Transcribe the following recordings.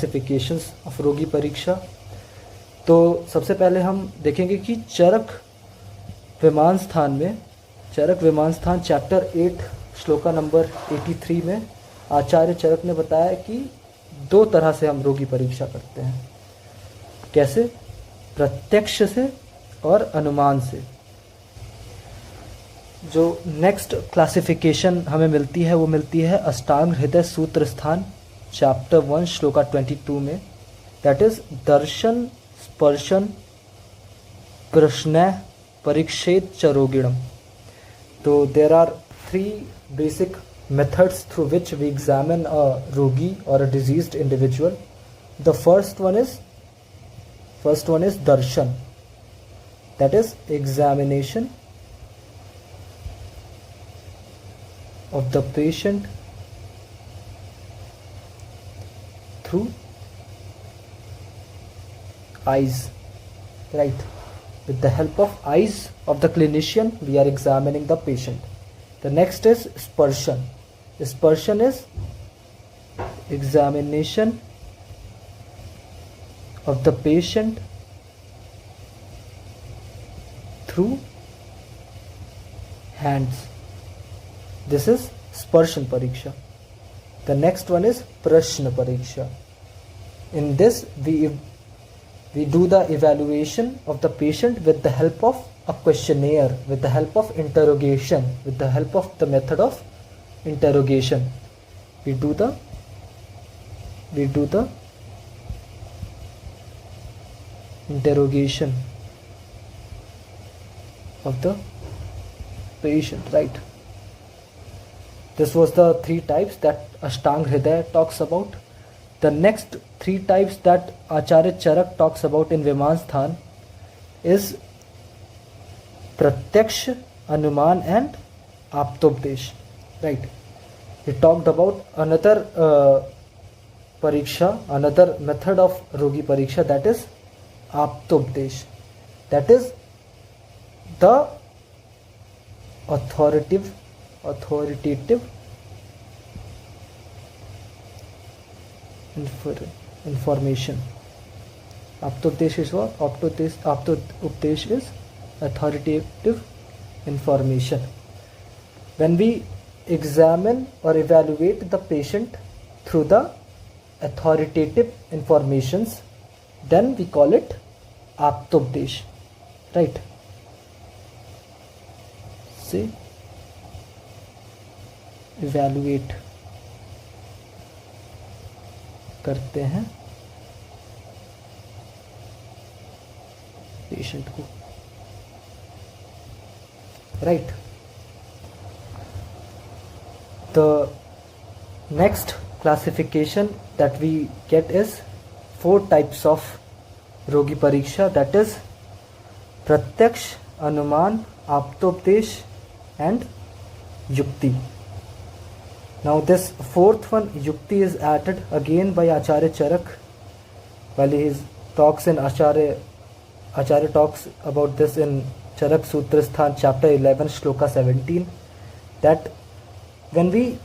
Classifications of रोगी परीक्षा। तो सबसे पहले हम देखेंगे कि चरक विमान स्थान चैप्टर 8 श्लोका नंबर 83 में आचार्य चरक ने बताया कि 2 तरह से हम रोगी परीक्षा करते हैं। कैसे? प्रत्यक्ष से और अनुमान से। जो नेक्स्ट क्लासिफिकेशन हमें मिलती है वो मिलती है अष्टांग हृदय सूत्र स्थान चैप्टर 1 श्लोका 22 में, दैट इज दर्शन स्पर्शन प्रश्न परीक्षेत च रोगिणम। तो there are 3 basic methods through which we examine a rogi or a diseased individual. The first one is darshan, that is examination of the patient through eyes, right? With the help of eyes of the clinician we are examining the patient. The next is sparshan. Sparshan is examination of the patient through hands. This is sparshan pariksha. The next one is prashna pariksha. In this we do the evaluation of the patient with the help of a questionnaire, with the help of interrogation, with the help of the method of interrogation. We do the interrogation of the patient, right? This was the 3 types that Ashtang Hridaya talks about. The next 3 types that Acharya Charak talks about in Vimansthan is Pratyaksh, Anuman and Aptopdesh, right? He talked about another pariksha, another method of rogi pariksha, that is Aptopdesh. That is the authoritative information. Aptopdesh is what? Aptopdesh is authoritative information. When we examine or evaluate the patient through the authoritative informations, then we call it Aptopdesh, right? See, evaluate करते हैं patient को, right? The next classification that we get is 4 types of rogi pariksha, that is pratyaksh, anuman, aptopdesh and yukti. Now this 4th one, yukti, is added again by Acharya Charak while he talks in Acharya talks about this in Charak Sutrasthan chapter 11 shloka 17, that when we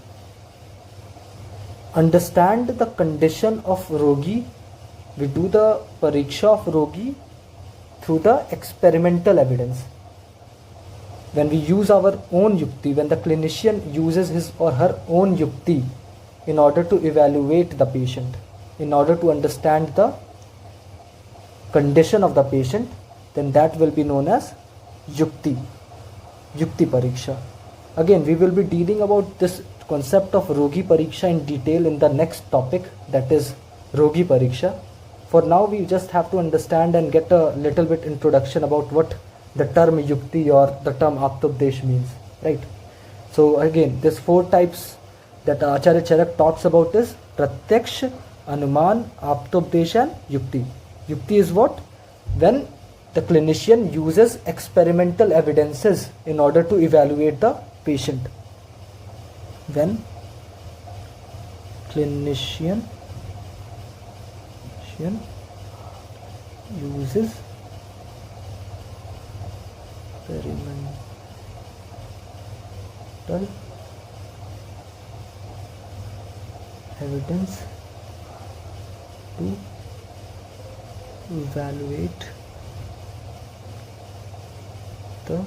understand the condition of rogi, we do the pariksha of rogi through the experimental evidence. When we use our own yukti, when the clinician uses his or her own yukti in order to evaluate the patient, in order to understand the condition of the patient, then that will be known as yukti pariksha. Again, we will be dealing about this concept of rogi pariksha in detail in the next topic, that is rogi pariksha. For now, we just have to understand and get a little bit introduction about what the term yukti or the term aptopdesh means, right? So again, this 4 types that Acharya Charak talks about is pratyaksh, anuman, aptopdesh and yukti. Yukti is what? When the clinician uses experimental evidences in order to evaluate the patient. When clinician uses experimental evidence to evaluate the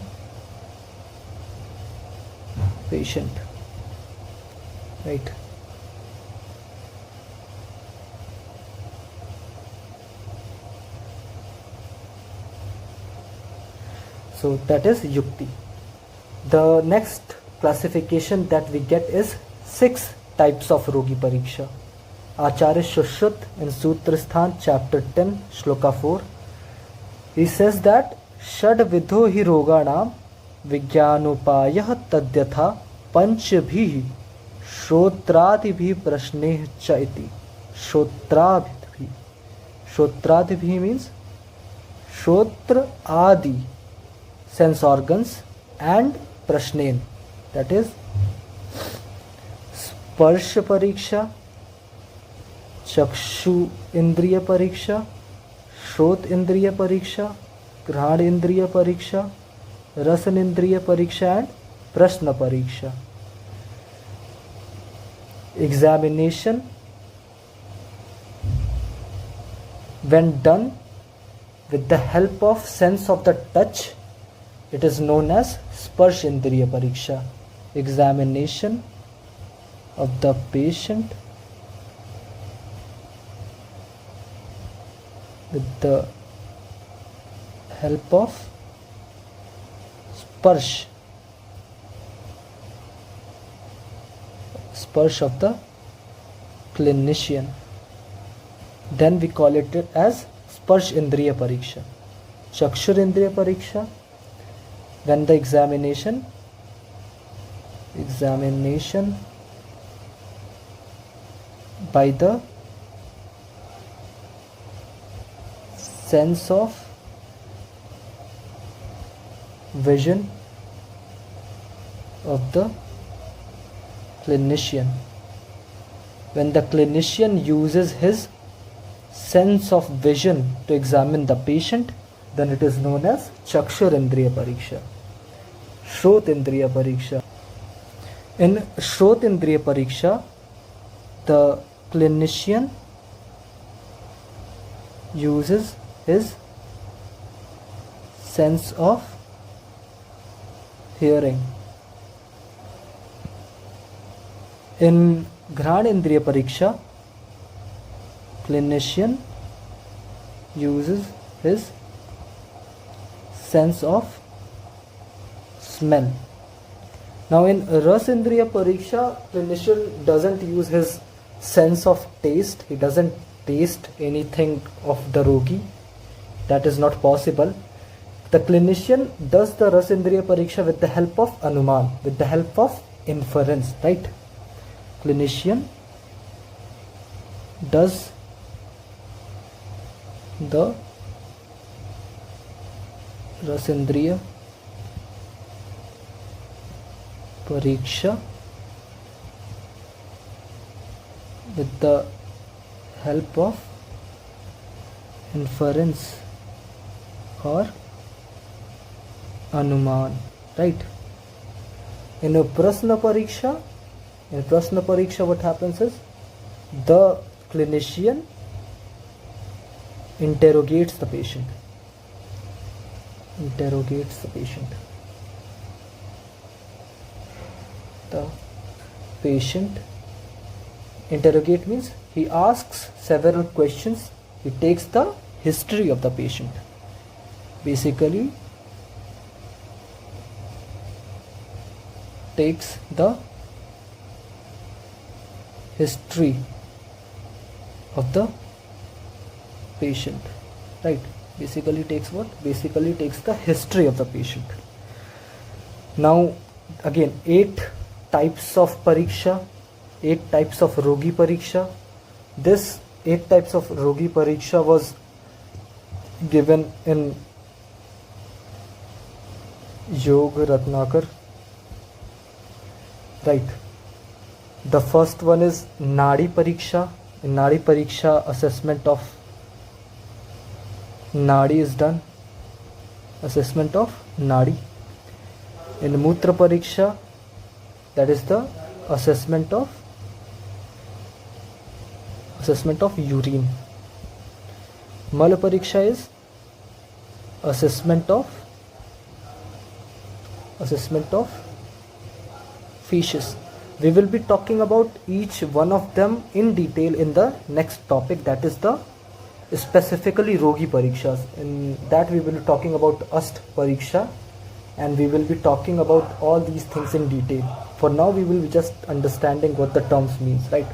patient, right? So that is yukti. The next classification that we get is 6 types of rogi pariksha. Acharya Shushruta in Sutrasthan chapter 10 shloka 4, he says that Shad vidho hi roganam विज्ञानोपायः तद्यथा पंचभिः श्रोत्रादिभिः प्रश्नेः च इति. श्रोत्रादिभिः means श्रोत्र आदि sense organs and prashnen, that is स्पर्श परीक्षा, चक्षु इंद्रिय परीक्षा, श्रोत इंद्रिय परीक्षा, घ्राण इंद्रिय परीक्षा, रसन इंद्रिय परीक्षा एंड प्रश्न परीक्षा. Examination when done with the help of sense of the touch, it is known as sparsh indriya pariksha. Examination of the patient with the help of sparsh of the clinician, then we call it as sparsh indriya pariksha. Chakshur indriya pariksha, when the examination by the sense of vision of the clinician. When the clinician uses his sense of vision to examine the patient, then it is known as Chakshur Indriya Pariksha. Shrot Indriya Pariksha. In Shrot Indriya Pariksha, the clinician uses his sense of hearing. In Ghrana Indriya Pariksha, clinician uses his sense of smell. Now in Ras Indriya Pariksha, clinician doesn't use his sense of taste. He doesn't taste anything of the rogi. That is not possible. The clinician does the Ras Indriya Pariksha with the help of Anuman, with the help of inference, right? Clinician does the Rasindriya Pariksha with the help of inference or Anuman, right? In a Prasna Pariksha, what happens is the clinician interrogates the patient. The patient interrogate means he asks several questions. He takes the history of the patient. Basically, takes the history of the patient, right? Basically takes what? Basically takes the history of the patient. Now again, 8 types of pariksha, 8 types of rogi pariksha. This 8 types of rogi pariksha was given in Yoga Ratnakar, right? The first one is Nadi Pariksha. In Nadi Pariksha, assessment of Nadi is done. Assessment of Nadi. In Mutra Pariksha, that is the assessment of urine. Mala Pariksha is assessment of feces. We will be talking about each one of them in detail in the next topic, that is the specifically Rogi Parikshas. In that we will be talking about Ast Pariksha, and we will be talking about all these things in detail. For now we will be just understanding what the terms means, right?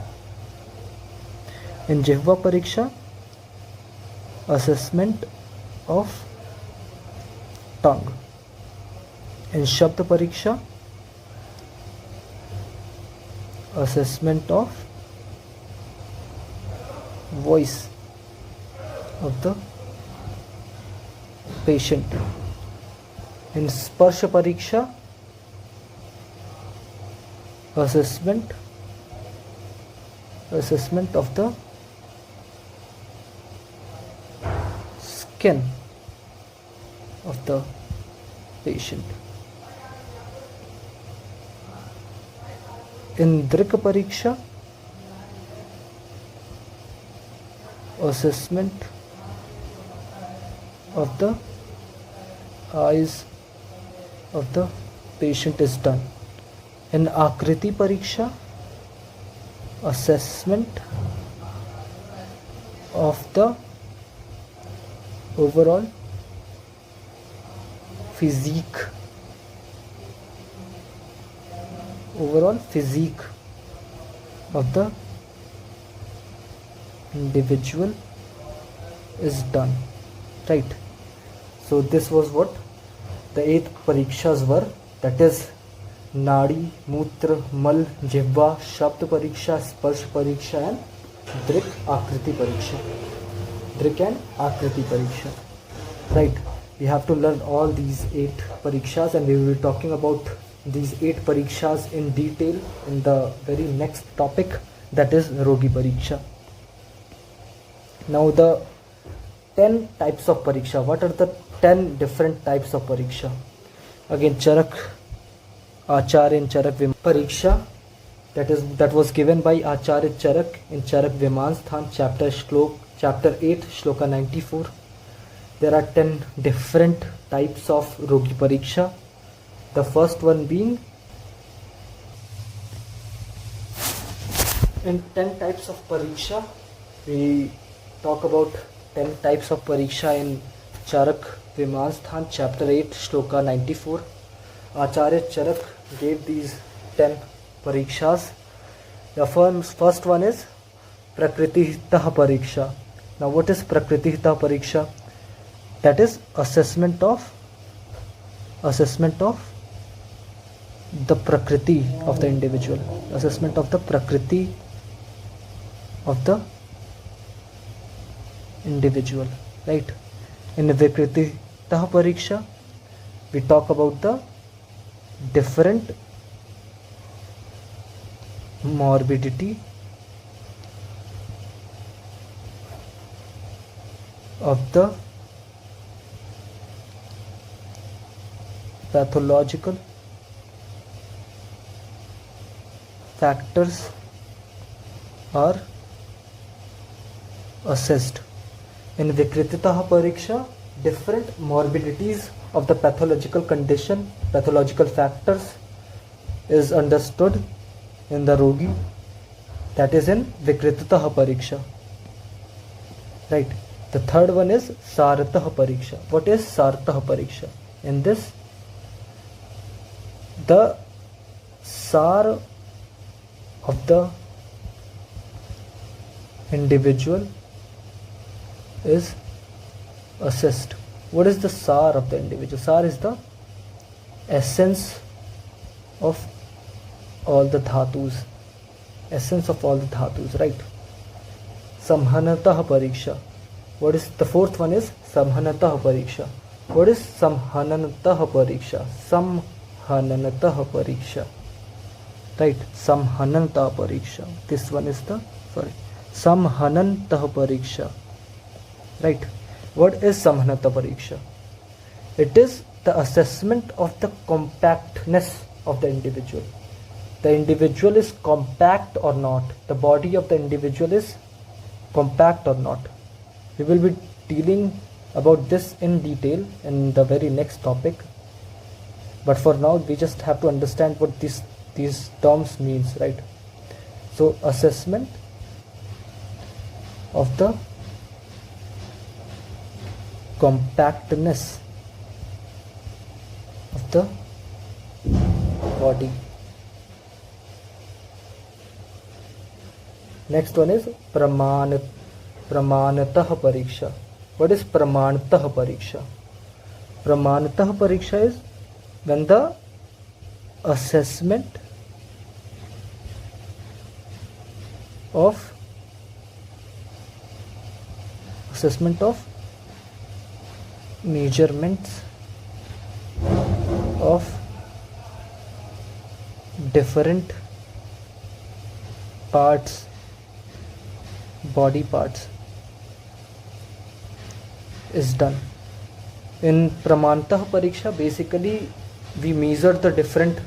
In Jihva Pariksha, assessment of tongue. In Shabd Pariksha, assessment of voice of the patient. In Sparsh Pariksha, assessment of the skin of the patient. In Drik Pariksha, assessment of the eyes of the patient is done. In Akriti Pariksha, assessment of the overall physique of the individual is done, right? So this was what the 8 parikshas were, that is Nadi, Mutra, Mal, Jihva, Shabd Pariksha, Sparsh Pariksha and Drik Akriti Pariksha. Right, we have to learn all these 8 parikshas, and we will be talking about these 8 parikshas in detail in the very next topic, that is Rogi Pariksha. Now the 10 types of pariksha. What are the 10 different types of pariksha? Again, Charak Acharya in Charak Viman Pariksha, that was given by Acharya Charak in Charak Vimansthan, chapter 8, shloka 94. There are 10 different types of Rogi Pariksha. The first one being, in 10 types of pariksha, we talk about 10 types of pariksha in Charak Vimansthan, chapter 8, shloka 94. Acharya Charak gave these 10 parikshas. The first one is Prakrititah Pariksha. Now what is Prakrititah Pariksha? That is assessment of the prakriti of the individual. Assessment of the prakriti of the individual, right? In Vikrititah Pariksha, we talk about the different morbidity of the pathological factors are assessed. In Vikrititah Pariksha, different morbidities of the pathological condition, pathological factors is understood in the Rogi, that is in Vikrititah Pariksha, right? The third one is Saratah Pariksha. What is Saratah Pariksha? In this, the sar of the individual is assessed. What is the sar of the individual? Sar is the essence of all the dhatus, right? Samhanatah Pariksha. What is the fourth one? Is Samhanatah Pariksha. What is Samhanatah Pariksha? Samhanatah Pariksha, right? Samhanatah Pariksha. This one is the Samhanatah Pariksha, right? What is Samhanatah Pariksha? It is the assessment of the compactness of the individual. The individual is compact or not. The body of the individual is compact or not. We will be dealing about this in detail in the very next topic, but for now we just have to understand what these terms means, right? So assessment of the compactness of the body. Next one is pramanatah pariksha. What is pramanatah pariksha? Pramanatah pariksha is when the assessment of measurements of different body parts is done. In Pramanatah Pariksha, basically we measure the different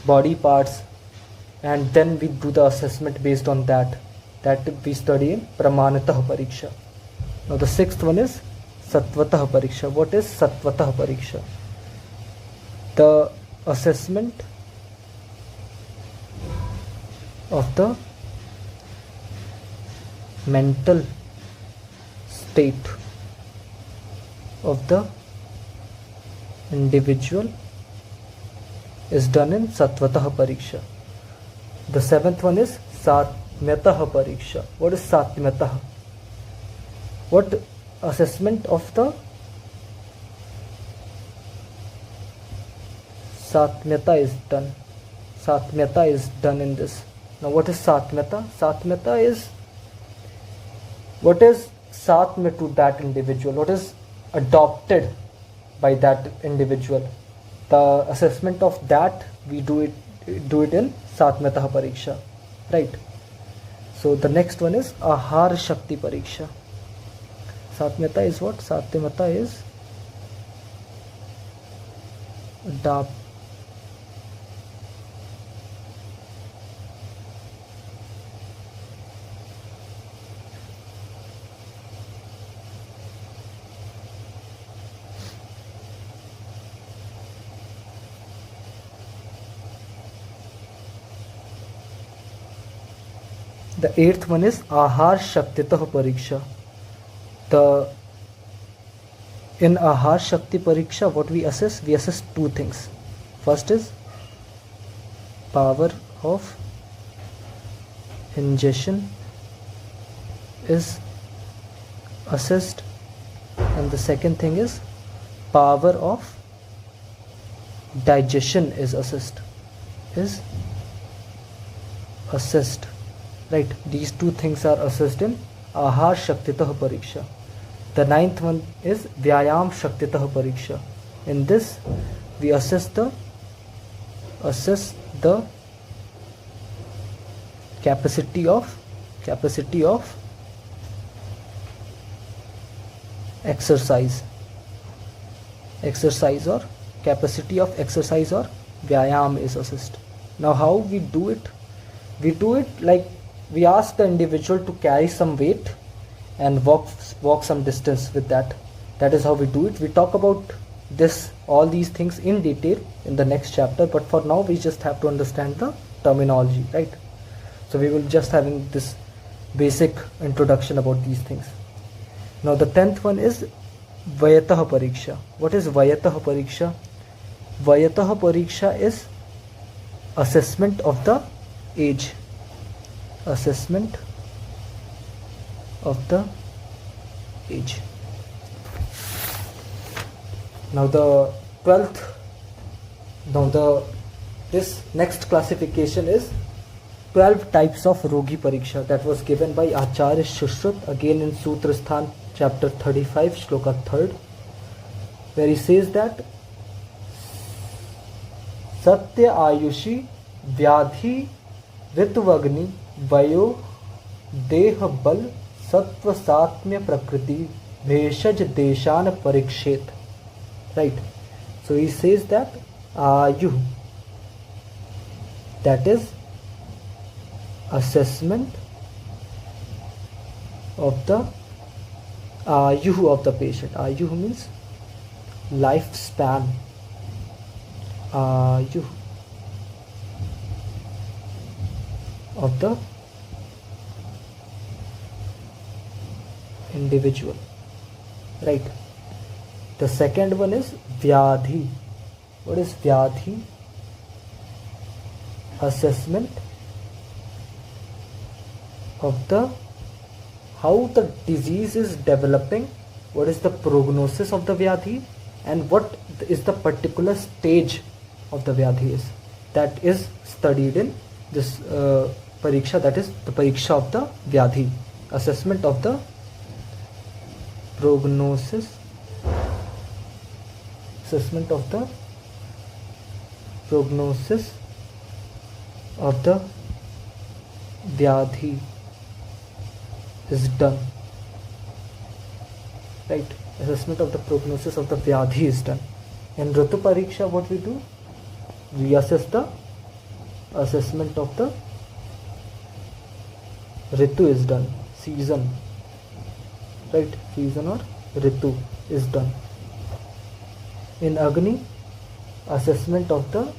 body parts and then we do the assessment based on that we study in Pramanatah Pariksha. Now the sixth one is Satvatah Pariksha. What is Satvatah Pariksha? The assessment of the mental state of the individual is done in Satvatah Pariksha. The seventh one is Satmyatah Pariksha. What is Satmyatah? What assessment of the Satmyata is done? Satmyata is done in this. Now what is Satmyata? Satmyata is what is Satmya to that individual, what is adopted by that individual. The assessment of that we do it in Satmyatah Pariksha, right? So the next one is Ahar Shakti Pariksha. Satmyata is what? Satmyata is the eighth one is Ahar Shaktitah Pariksha. In Ahar Shakti Pariksha, what we assess? We assess two things. First is power of ingestion is assessed, and the second thing is power of digestion is assessed. Right, these two things are assessed in Ahar Shaktitah Pariksha. The ninth one is Vyayam Shaktitah Pariksha. In this, we assess the capacity of exercise or capacity of exercise or Vyayam is assessed. Now how we do it? We do it like we ask the individual to carry some weight and walk some distance with that. That is how we do it. We talk about all these things in detail in the next chapter, but for now we just have to understand the terminology, right? So we will just having this basic introduction about these things. Now the 10th one is Vayatah Pariksha. What is Vayatah Pariksha? Vayatah Pariksha is assessment of the age. Assessment of the age. Now the 12th, this next classification is 12 types of Rogi Pariksha that was given by Acharya Shushruta again in Sutrasthan chapter 35 shloka 3rd, where he says that Satya Ayushi Vyadhi Ritvagni Vayo Deha Bal Sattva Satmya Prakriti Bheshaj Deshan Parikshet. Right. So he says that Ayu, that is assessment of the Ayuhu of the patient. Ayuhu means lifespan. Ayuhu of the individual, right? The second one is vyadhi. What is vyadhi? Assessment of the how the disease is developing, what is the prognosis of the vyadhi, and what is the particular stage of the vyadhi is. That is studied in this pariksha, that is the pariksha of the vyadhi, assessment of the prognosis, assessment of the prognosis of the vyadhi is done, right? Assessment of the prognosis of the vyadhi is done. In Ritu Pariksha, what we do? We assess the assessment of the Ritu is done, season, right? Season or Ritu is done. In Agni, assessment of the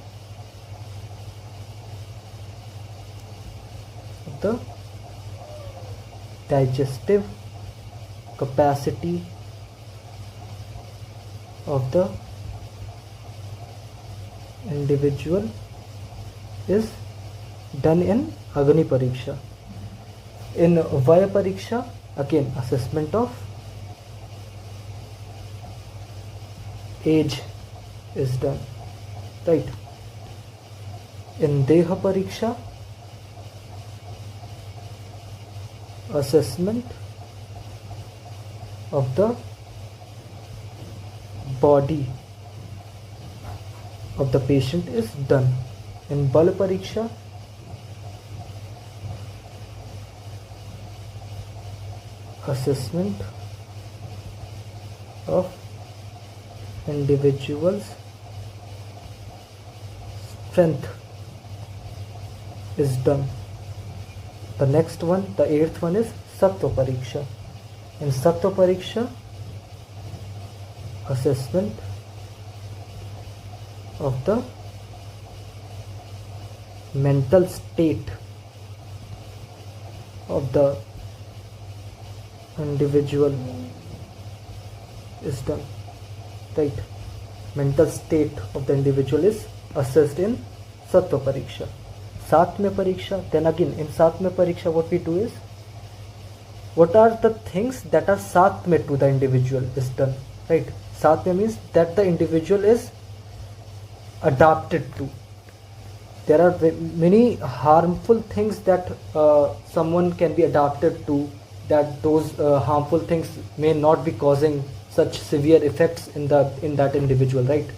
digestive capacity of the individual is done in Agni Pariksha. In Vaya Pariksha, again assessment of age is done, right? In Deha Pariksha, assessment of the body of the patient is done. In Bal Pariksha, assessment of individual's strength is done. The next one, the eighth one is Sattva Pariksha. In Sattva Pariksha, assessment of the mental state of the individual is done, right? Mental state of the individual is assessed in Sattva Pariksha. Satmya Pariksha, then again in Satmya Pariksha what we do is, what are the things that are Satmya to the individual is done, right? Satmya means that the individual is adapted to. There are many harmful things that someone can be adapted to, that those harmful things may not be causing such severe effects in that individual, right?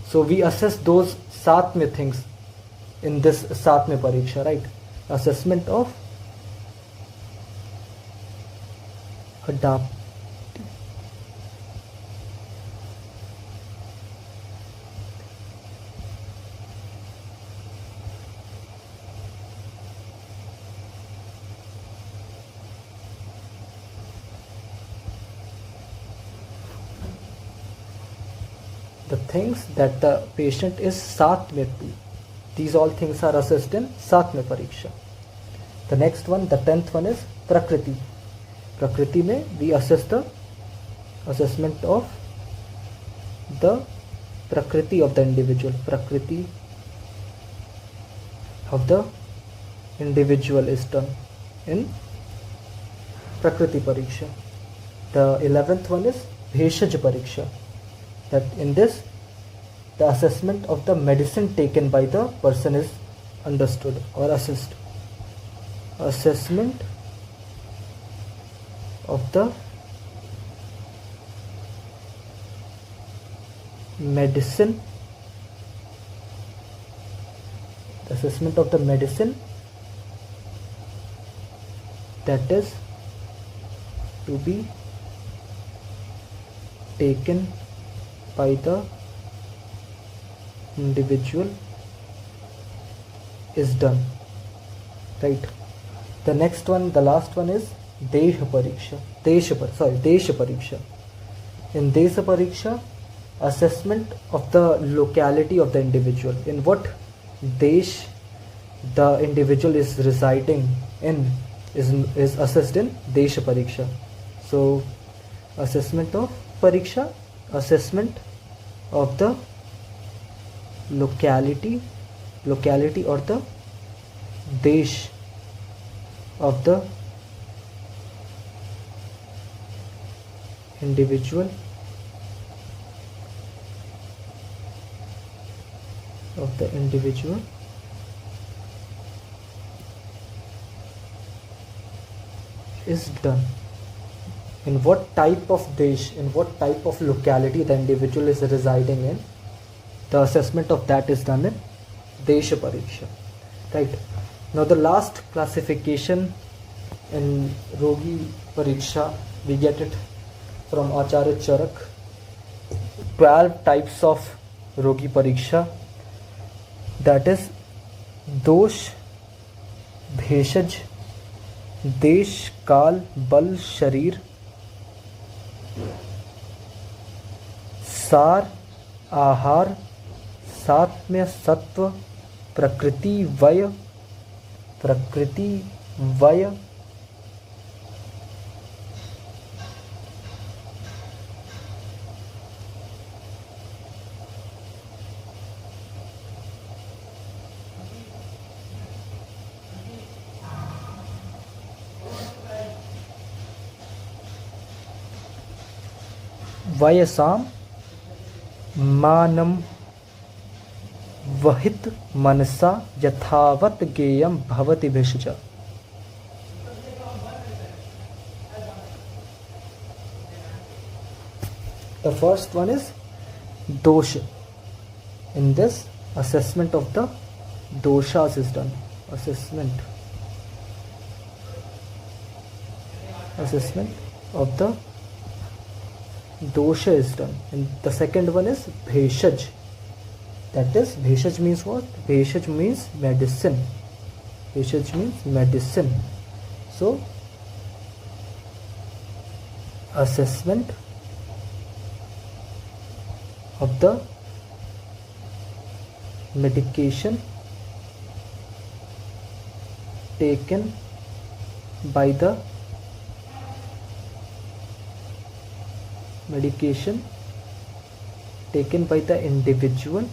So we assess those Satmya things in this Satmya Pariksha, right? Assessment of adapt. The things that the patient is Satmya to. These all things are assessed in Satmya Pariksha. The next one, the 10th one is Prakriti. Prakriti mein we assess the assessment of the Prakriti of the individual. Prakriti of the individual is done in Prakriti Pariksha. The 11th one is Bheshaj Pariksha. That in this, the assessment of the medicine taken by the person is understood or assessed. Assessment of the medicine, the assessment of the medicine that is to be taken by the individual is done, right? The next one, the last one is Deha Pariksha. देश परीक्षा. In Desha Pariksha, assessment of the locality of the individual. In what desh the individual is residing in is assessed in Desha Pariksha. So, assessment of Pariksha, assessment of the locality or the desh of the individual is done. In what type of desh, in what type of locality the individual is residing in, the assessment of that is done in Desha Pariksha. Right. Now the last classification in Rogi Pariksha, we get it from Acharya Charak. 12 types of Rogi Pariksha, that is दोष, भेषज, देश, काल, बल, शरीर, सार, आहार, सात्म्य, सत्व, प्रकृति, वय, वयसाम, मानम, वहित, मनसा, यथावत गेयम भवति भेषज. The first one is dosha. In this, assessment of the doshas is done. Assessment of the dosha is done. And the second one is bheshaj. That is, bheshaj means what? Bheshaj means medicine. So, assessment of the medication taken by the individual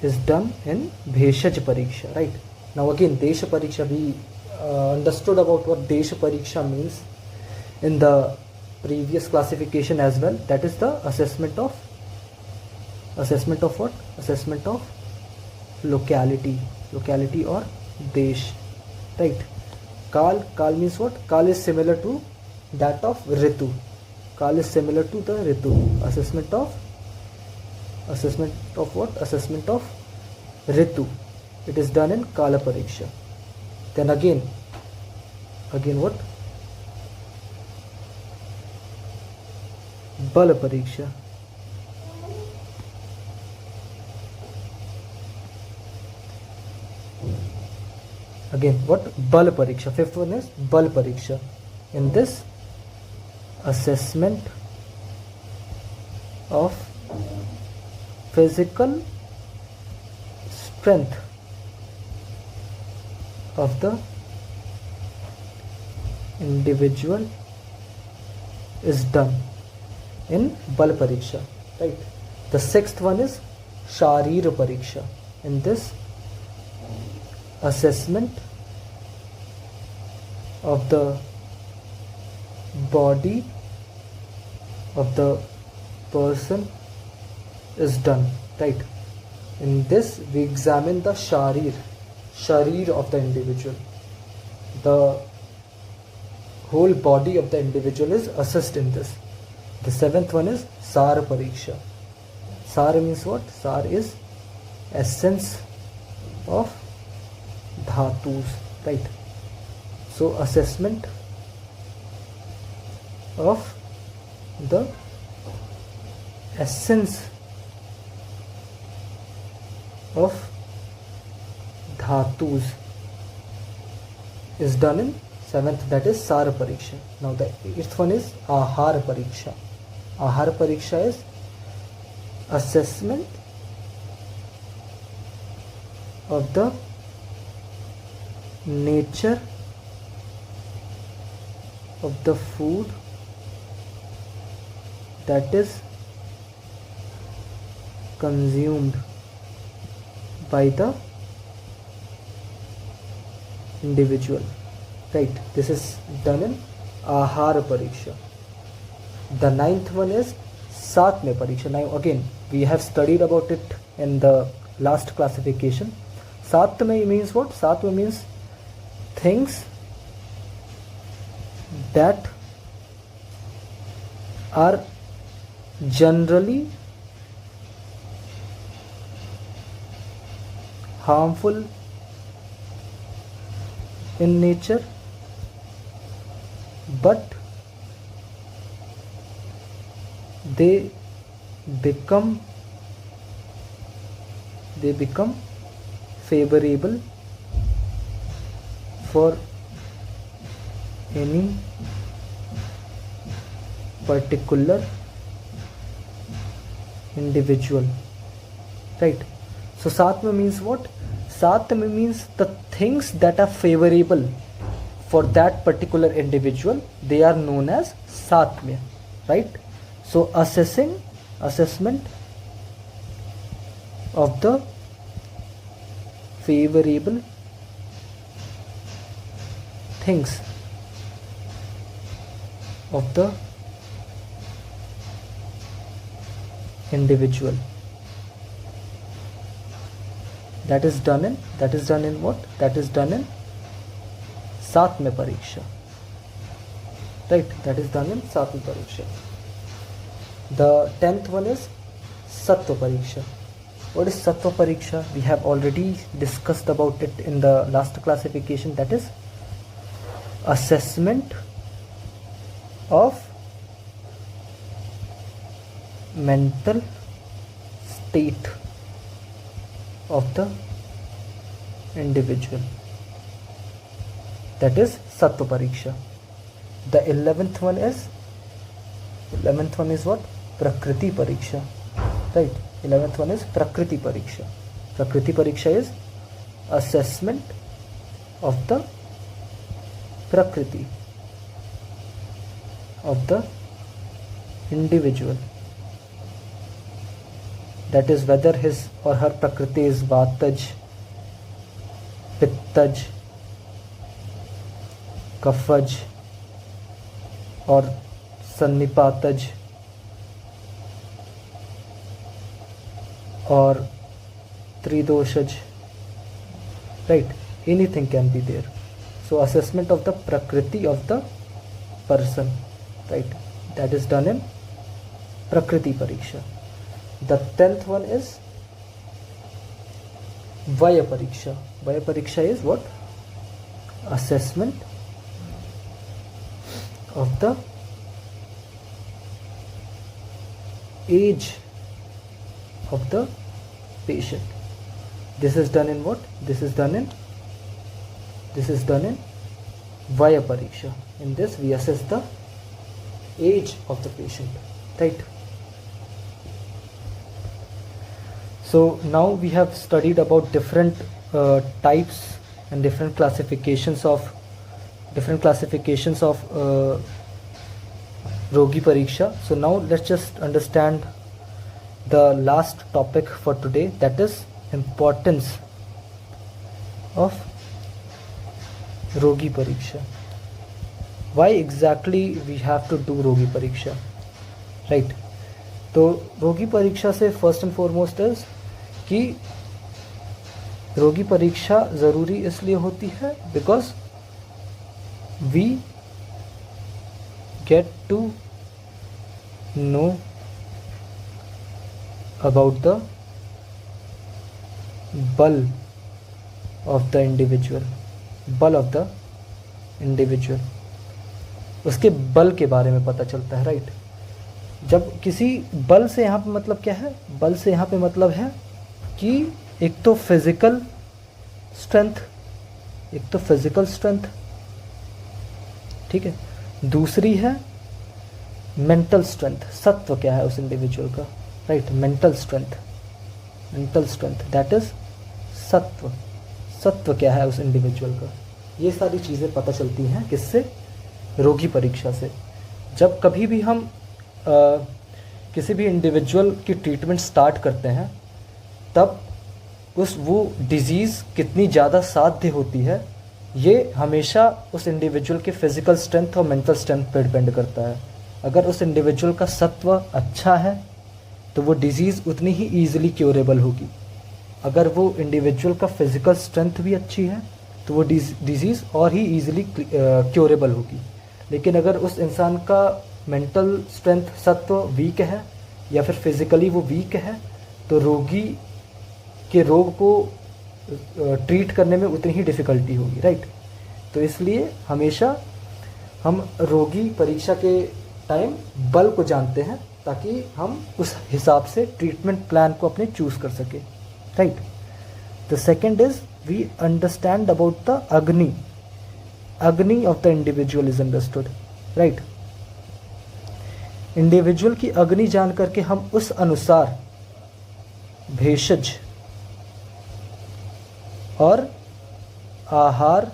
is done in Bheshaj Pariksha. Right. Now again, Desha Pariksha, we understood about what Desha Pariksha means in the previous classification as well. That is the assessment of what? Assessment of locality or desh. Right. Kal means what? Kal is similar to that of Ritu. Kal is similar to the Ritu. Assessment of what? Assessment of Ritu. It is done in Kala Pariksha. Then again what? Bala Pariksha. Again what? Bala Pariksha. Fifth one is Bal Pariksha. In this, assessment of physical strength of the individual is done in Bal Pariksha. Right. The sixth one is Sharir Pariksha. In this, assessment of the body of the person is done. Right. In this, we examine the sharir of the individual. The whole body of the individual is assessed in this. The seventh one is Sar Pariksha. Sar means what? Sar is essence of dhatus. Right. So assessment of the essence of dhatus is done in Seventh, that is Sar Pariksha. Now the eighth one is Ahar Pariksha. Ahar Pariksha is assessment of the nature of the food that is consumed by the individual. Right, this is done in Ahar Pariksha. The ninth one is Satmya Pariksha. Now again, we have studied about it in the last classification. Satmya means what? Satmya means things that are generally harmful in nature, but they become favorable for any particular individual. Right, so Satmya means what? Satmya means the things that are favorable for that particular individual, they are known as Satmya. Right, so assessment of the favorable things of the individual, that is done in what? That is done in Satmya Pariksha. Right, that is done in Satmya Pariksha. The 10th one is Sattva Pariksha. What is Sattva Pariksha? We have already discussed about it in the last classification. That is assessment of mental state of the individual. That is Sattva Pariksha. The 11th one is what? Prakriti Pariksha. Right, 11th one is Prakriti Pariksha. Prakriti Pariksha is assessment of the Prakriti of the individual. That is whether his or her Prakriti is Vataj, Pittaj, Kafaj or Sannipataj or Tridoshaj. Right, anything can be there. So assessment of the Prakriti of the person. Right, that is done in Prakriti Pariksha. The 10th one is Vaya Pariksha. Vaya Pariksha is what? Assessment of the age of the patient. This is done in what? This is done in Vaya Pariksha. In this we assess the age of the patient. Right. So now we have studied about different types and different classifications of Rogi Pariksha. So now let's just understand the last topic for today, that is importance of Rogi Pariksha. Why exactly we have to do Rogi Pariksha? Right. तो रोगी परीक्षा से first and foremost is कि रोगी परीक्षा ज़रूरी इसलिए होती है because we get to know about the bal of the individual, उसके बल के बारे में पता चलता है. राइट. जब किसी बल से यहाँ पे मतलब क्या है? बल से यहाँ पे मतलब है कि एक तो फिजिकल स्ट्रेंथ ठीक है। दूसरी है मेंटल स्ट्रेंथ, सत्व क्या है उस इंडिविजुअल का, right, mental strength, mental strength that is सत्व, सत्व क्या है उस इंडिविजुअल का। ये सारी चीज़ें पता चलती हैं किससे, रोगी परीक्षा से। जब कभी भी हम किसी भी इंडिविजुअल की ट्रीटमेंट स्टार्ट करते हैं तब वो डिज़ीज़ कितनी ज़्यादा साध्य होती है ये हमेशा उस इंडिविजुअल के फिज़िकल स्ट्रेंथ और मेंटल स्ट्रेंथ पर डिपेंड करता है। अगर उस इंडिविजुअल का सत्व अच्छा है तो वो डिज़ीज़ उतनी ही ईजिली क्योरेबल होगी। अगर वो इंडिविजुअल का फिज़िकल स्ट्रेंथ भी अच्छी है तो वो डिज़ीज़ और ही ईजिली क्योरेबल होगी। लेकिन अगर उस इंसान का मेंटल स्ट्रेंथ सत्व वीक है या फिर फिज़िकली वो वीक है तो रोगी के रोग को ट्रीट करने में उतनी ही डिफ़िकल्टी होगी, राइट। तो इसलिए हमेशा हम रोगी परीक्षा के टाइम बल को जानते हैं ताकि हम उस हिसाब से ट्रीटमेंट प्लान को अपने चूज़ कर सकें, right. The second is we understand about the agni, agni of the individual is understood, right. Individual की अग्नि जान करके हम उस अनुसार भेषज और आहार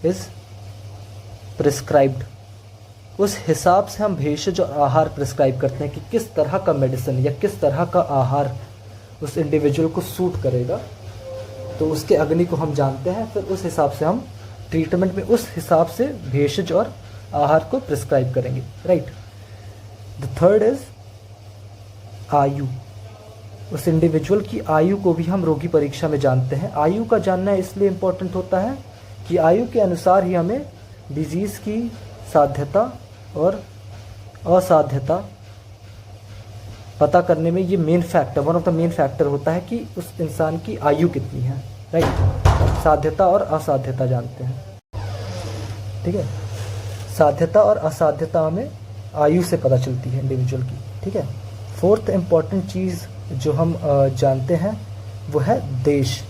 इज प्रिस्क्राइब्ड, उस हिसाब से हम भेषज और आहार प्रिस्क्राइब करते हैं कि किस तरह का मेडिसिन या किस तरह का आहार उस इंडिविजुअल को सूट करेगा। तो उसके अग्नि को हम जानते हैं, फिर उस हिसाब से हम ट्रीटमेंट में उस हिसाब से भेषज और आहार को प्रिस्क्राइब करेंगे, राइट। द थर्ड इज आयु, उस इंडिविजुअल की आयु को भी हम रोगी परीक्षा में जानते हैं। आयु का जानना इसलिए इम्पोर्टेंट होता है कि आयु के अनुसार ही हमें डिजीज़ की साध्यता और असाध्यता पता करने में ये main factor, one of the main factor होता है कि उस इंसान की आयु कितनी है, राइट। साध्यता और असाध्यता जानते हैं, ठीक है। साध्यता और असाध्यता हमें आयु से पता चलती है इंडिविजुअल की, ठीक है। फोर्थ इम्पॉर्टेंट चीज़ जो हम जानते हैं वो है देश,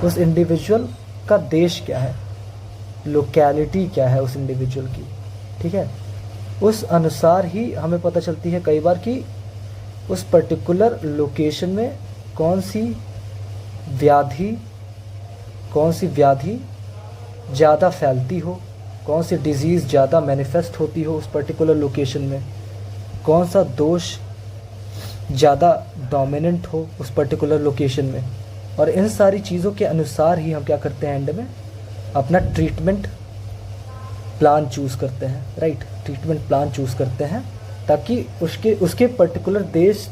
उस इंडिविजुअल का देश क्या है, लोकेलिटी क्या है उस इंडिविजुअल की, ठीक है। उस अनुसार ही हमें पता चलती है कई बार कि उस पर्टिकुलर लोकेशन में कौन सी व्याधि ज़्यादा फैलती हो, कौन सी डिज़ीज़ ज़्यादा मैनिफेस्ट होती हो उस पर्टिकुलर लोकेशन में, कौन सा दोष ज़्यादा डोमिनेंट हो उस पर्टिकुलर लोकेशन में। और इन सारी चीज़ों के अनुसार ही हम क्या करते हैं, एंड में अपना ट्रीटमेंट प्लान चूज़ करते हैं, राइट। ट्रीटमेंट प्लान चूज़ करते हैं ताकि उसके पर्टिकुलर देश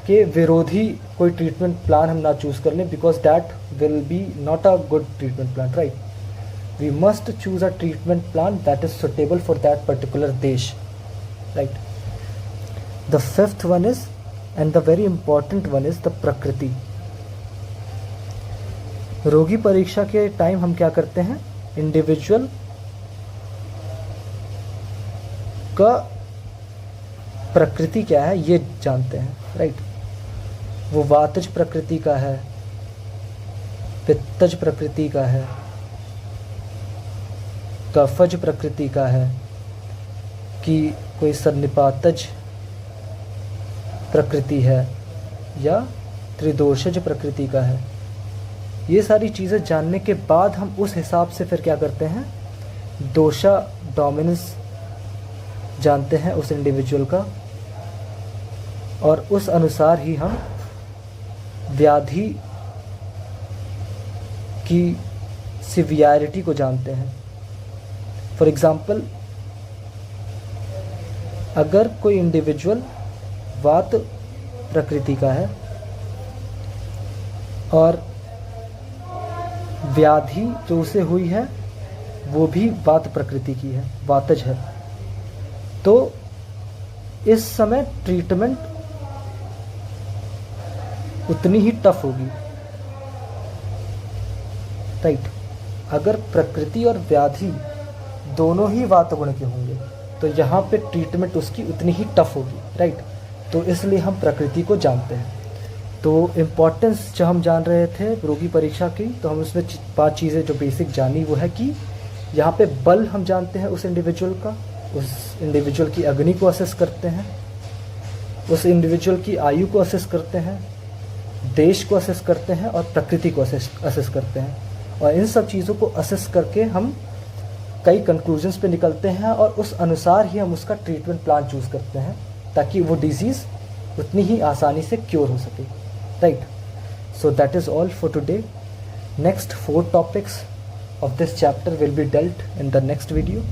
के विरोधी कोई ट्रीटमेंट प्लान हम ना चूज़ कर लें, because that will be not a good treatment plan, right. We must choose a treatment plan that is suitable for that particular देश, right. The fifth one is and the very important one is the prakriti. रोगी परीक्षा के time हम क्या करते हैं, individual का प्रकृति क्या है ये जानते हैं, राइट। वो वातज प्रकृति का है, पित्तज प्रकृति का है, कफज प्रकृति का है, कि कोई सन्निपातज प्रकृति है या त्रिदोषज प्रकृति का है। ये सारी चीज़ें जानने के बाद हम उस हिसाब से फिर क्या करते हैं, दोषा डोमिनेंस जानते हैं उस इंडिविजुअल का, और उस अनुसार ही हम व्याधि की सिवियरिटी को जानते हैं। फॉर एग्ज़ाम्पल, अगर कोई इंडिविजुअल वात प्रकृति का है और व्याधि जो उसे हुई है वो भी वात प्रकृति की है, वातज है, तो इस समय ट्रीटमेंट उतनी ही टफ होगी, राइट। अगर प्रकृति और व्याधि दोनों ही वात गुण के होंगे तो यहाँ पे ट्रीटमेंट उसकी उतनी ही टफ होगी, राइट। तो इसलिए हम प्रकृति को जानते हैं। तो इम्पॉर्टेंस जो हम जान रहे थे रोगी परीक्षा की, तो हम उसमें 5 चीज़ें जो बेसिक जानी वो है कि यहाँ पे बल हम जानते हैं उस इंडिविजुअल का, उस इंडिविजुअल की अग्नि को असेस करते हैं, उस इंडिविजुअल की आयु को असेस करते हैं, देश को असेस करते हैं और प्रकृति को असेस करते हैं। और इन सब चीज़ों को असेस करके हम कई कंक्लूजन्स पे निकलते हैं और उस अनुसार ही हम उसका ट्रीटमेंट प्लान चूज़ करते हैं ताकि वो डिजीज़ उतनी ही आसानी से क्योर हो सके, right. So that is all for today. Next 4 topics of this chapter will be dealt in the next video.